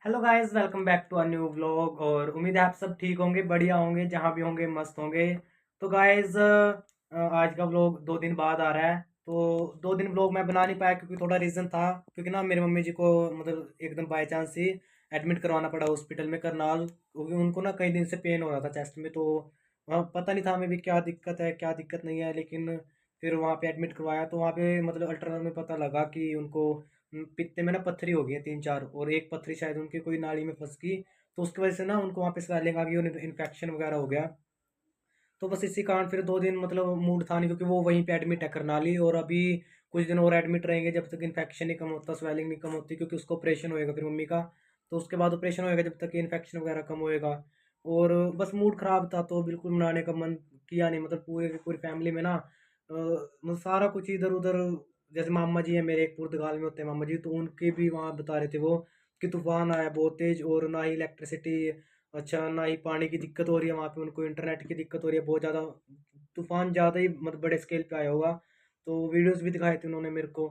Hello guys, welcome back to a new vlog. और उम्मीद है आप सब ठीक होंगे, बढ़िया होंगे, जहाँ भी होंगे मस्त होंगे। तो गाइस, आज का व्लॉग 2 दिन बाद आ रहा है। तो 2 दिन व्लॉग मैं बना नहीं पाया क्योंकि थोड़ा रीज़न था। क्योंकि ना मेरी मम्मी जी को मतलब एकदम बाई चांस ही एडमिट करवाना पड़ा हॉस्पिटल में करनाल, क्योंकि उनको ना कई दिन से पेन हो रहा था चेस्ट में। तो वहाँ पता नहीं था हमें भी क्या दिक्कत है क्या दिक्कत नहीं है, लेकिन फिर वहाँ पे एडमिट करवाया तो वहाँ पे मतलब अल्ट्रासाउंड में पता लगा कि उनको पित्ते में ना पत्थरी हो गई है 3-4, और एक पत्थरी शायद उनकी कोई नाड़ी में फंस गई। तो उसकी वजह से ना उनको वहाँ पे स्वेलिंग आ गई और इन्फेक्शन वगैरह हो गया। तो बस इसी कारण फिर 2 दिन मतलब मूड था नहीं, क्योंकि वो वहीं पे एडमिट है करनाली। और अभी कुछ दिन और एडमिट रहेंगे जब तक इन्फेक्शन नहीं कम होता, स्वेलिंग नहीं कम होती, क्योंकि उसको ऑपरेशन होएगा फिर मम्मी का। तो उसके बाद ऑपरेशन होएगा जब तक इन्फेक्शन वगैरह कम होएगा। और बस मूड खराब था तो बिल्कुल मनाने का मन किया नहीं। मतलब पूरे की पूरी फैमिली में ना मतलब सारा कुछ इधर उधर। जैसे मामा जी है मेरे, एक पुर्तगाल में होते हैं मामा जी, तो उनके भी वहाँ बता रहे थे वो कि तूफान आया बहुत तेज, और ना ही इलेक्ट्रिसिटी, अच्छा ना ही पानी की दिक्कत हो रही है वहाँ पे, उनको इंटरनेट की दिक्कत हो रही है बहुत ज़्यादा। तूफान ज़्यादा ही मतलब बड़े स्केल पे आया होगा। तो वीडियोस भी दिखाए थे उन्होंने मेरे को।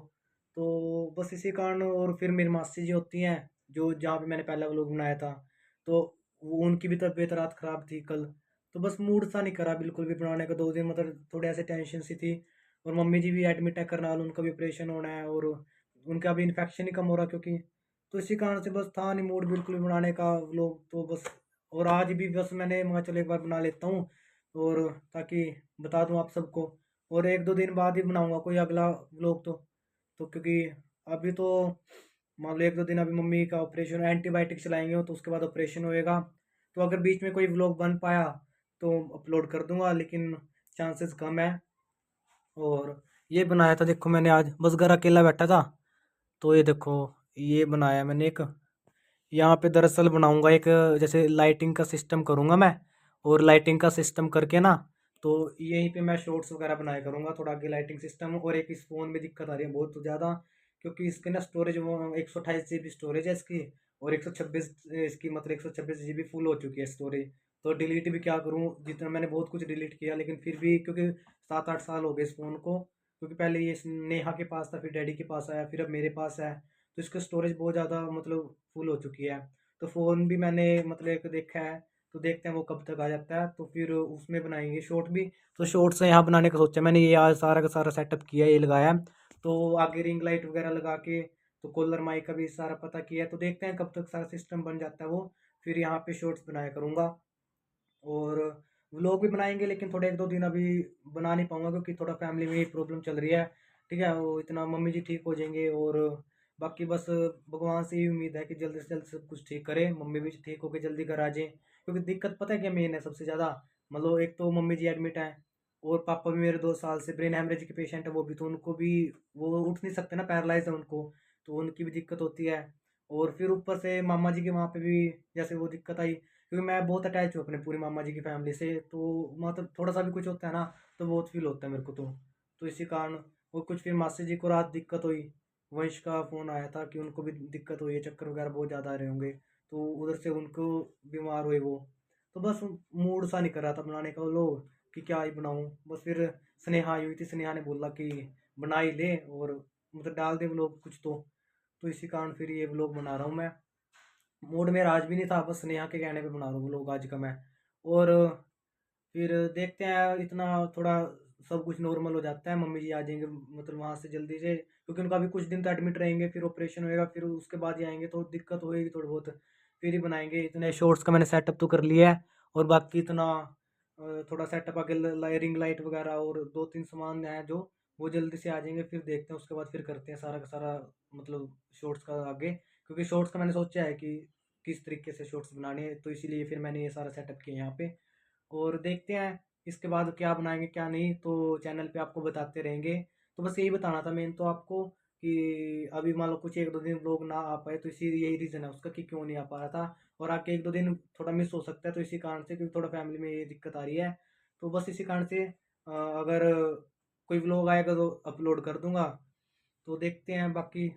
तो बस इसी कारण। और फिर मेरी मासी जी होती हैं जो जहाँ पे मैंने पहला व्लॉग बनाया था, तो वो उनकी भी तबीयत रात ख़राब थी कल। तो बस मूड सा नहीं करा बिल्कुल भी बनाने का 2 दिन, मतलब थोड़े ऐसे टेंशन सी थी। और मम्मी जी भी एडमिट है करनाल, उनका भी ऑपरेशन होना है, और उनका भी इन्फेक्शन ही कम हो रहा क्योंकि। तो इसी कारण से बस था नहीं मूड बिल्कुल भी बनाने का व्लॉग तो बस। और आज भी बस मैंने मगा चलो एक बार बना लेता हूँ, और ताकि बता दूँ आप सबको। और 1-2 दिन बाद ही बनाऊंगा कोई अगला व्लॉग तो क्योंकि अभी तो मान लो 1-2 दिन अभी मम्मी का ऑपरेशन, एंटीबायोटिक चलाएंगे तो उसके बाद ऑपरेशन होएगा। तो अगर बीच में कोई व्लॉग बन पाया तो अपलोड कर दूंगा, लेकिन चांसेस कम है। और ये बनाया था देखो मैंने, आज बस घर अकेला बैठा था तो ये देखो, ये बनाया मैंने एक। यहाँ पे दरअसल बनाऊंगा एक, जैसे लाइटिंग का सिस्टम करूंगा मैं। और लाइटिंग का सिस्टम करके ना, तो यहीं पे मैं शॉर्ट्स वगैरह बनाया करूंगा। थोड़ा आगे लाइटिंग सिस्टम, और एक इस फोन में दिक्कत आ रही है बहुत ज़्यादा, क्योंकि इसके ना स्टोरेज वो 128 GB स्टोरेज है इसकी। और 126 इसकी मतलब 126 GB फुल हो चुकी है स्टोरेज। तो डिलीट भी क्या करूँ, जितना मैंने बहुत कुछ डिलीट किया, लेकिन फिर भी क्योंकि 7-8 साल हो गए इस फ़ोन को। क्योंकि पहले ये नेहा के पास था, फिर डैडी के पास आया, फिर अब मेरे पास है। तो इसका स्टोरेज बहुत ज़्यादा मतलब फुल हो चुकी है। तो फ़ोन भी मैंने मतलब एक देखा है, तो देखते हैं वो कब तक आ जाता है, तो फिर उसमें बनाएंगे शॉर्ट भी। तो शॉर्ट से यहाँ बनाने का सोचा मैंने, ये आज सारा का सारा सेटअप किया है, ये लगाया है। तो आगे रिंग लाइट वगैरह लगा के, तो कॉलर माइक का भी सारा पता किया है, तो देखते हैं कब तक सारा सिस्टम बन जाता है वो। फिर यहाँ पे शॉर्ट्स बनाया करूँगा। और व्लॉग भी बनाएंगे, लेकिन थोड़े 1-2 दिन अभी बना नहीं पाऊंगा क्योंकि थोड़ा फैमिली में ही प्रॉब्लम चल रही है। ठीक है, वो इतना मम्मी जी ठीक हो जाएंगे, और बाकी बस भगवान से ही उम्मीद है कि जल्द से जल्द सब कुछ ठीक करे, मम्मी भी ठीक होकर जल्दी घर आ जाए। क्योंकि दिक्कत पता है क्या मेन है सबसे ज़्यादा, मतलब एक तो मम्मी जी एडमिट है, और पापा भी मेरे 2 साल से ब्रेन हेमरेज के पेशेंट है वो भी, तो उनको भी वो उठ नहीं सकते ना, पैरालाइज है उनको। तो उनकी भी दिक्कत होती है। और फिर ऊपर से मामा जी के वहाँ पे भी जैसे वो दिक्कत आई, क्योंकि मैं बहुत अटैच हूँ अपने पूरी मामा जी की फैमिली से। तो मतलब थोड़ा सा भी कुछ होता है ना, तो बहुत फील होता है मेरे को तो इसी कारण। और कुछ फिर मासी जी को रात दिक्कत हुई, वंश का फ़ोन आया था कि उनको भी दिक्कत हुई है, चक्कर वगैरह बहुत ज़्यादा आ रहे होंगे। तो उधर से उनको बीमार हुए वो। तो बस मूड सा नहीं कर रहा था बनाने का वो लोग, कि क्या ही बनाऊँ। बस फिर स्नेहा आई हुई थी, स्नेहा ने बोला कि बना ही ले, और मतलब डाल दे व्लॉग कुछ तो इसी कारण फिर ये व्लॉग बना रहा हूँ मैं। मूड मेरा आज भी नहीं था, बस नेहा के कहने पे बना रहा हूँ व्लॉग आज का मैं। और फिर देखते हैं, इतना थोड़ा सब कुछ नॉर्मल हो जाता है, मम्मी जी आ जाएंगे मतलब वहाँ से जल्दी से, क्योंकि उनका भी कुछ दिन तो एडमिट रहेंगे, फिर ऑपरेशन होएगा, फिर उसके बाद ही आएंगे, तो दिक्कत होएगी थोड़ी बहुत। फिर ही बनाएंगे। इतने शॉर्ट्स का मैंने सेटअप तो कर लिया है, और बाकी इतना थोड़ा सेटअप आगे रिंग लाइट वगैरह और 2-3 सामान हैं जो, वो जल्दी से आ जाएंगे, फिर देखते हैं उसके बाद फिर करते हैं सारा का सारा मतलब शॉर्ट्स का आगे। क्योंकि शॉर्ट्स का मैंने सोचा है कि किस तरीके से शॉर्ट्स बनाने हैं, तो इसीलिए फिर मैंने ये सारा सेटअप किया यहाँ पे। और देखते हैं इसके बाद क्या बनाएंगे क्या नहीं, तो चैनल पे आपको बताते रहेंगे। तो बस यही बताना था मेन तो आपको, कि अभी मान लो कुछ 1-2 दिन लोग ना आ पाए, तो इसी यही रीज़न है उसका कि क्यों नहीं आ पा रहा था। और आके 1-2 दिन थोड़ा मिस हो सकता है, तो इसी कारण से, क्योंकि थोड़ा फैमिली में ये दिक्कत आ रही है। तो बस इसी कारण से अगर कोई व्लॉग आएगा तो अपलोड कर दूंगा। तो देखते हैं बाकी।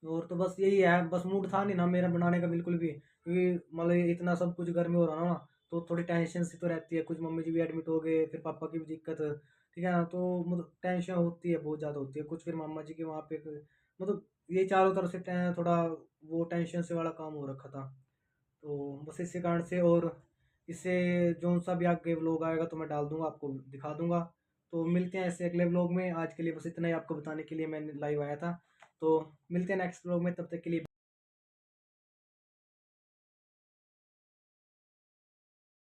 और तो बस यही है, बस मूड था नहीं ना मेरा बनाने का बिल्कुल भी, क्योंकि मतलब इतना सब कुछ घर में हो रहा ना, तो थोड़ी टेंशन सी तो रहती है। कुछ मम्मी जी भी एडमिट हो गए, फिर पापा की भी दिक्कत, ठीक है ना, तो मतलब टेंशन होती है, बहुत ज़्यादा होती है। कुछ फिर मामा जी के वहाँ पे मतलब ये चारों तरफ से थोड़ा वो टेंशन से वाला काम हो रखा था। तो बस इसी कारण से, और इससे जो सा भी आगे व्लॉग आएगा तो मैं डाल दूंगा, आपको दिखा दूंगा। तो मिलते हैं ऐसे अगले व्लॉग में। आज के लिए बस इतना ही आपको बताने के लिए मैंने लाइव आया था। तो मिलते हैं नेक्स्ट व्लॉग में, तब तक के लिए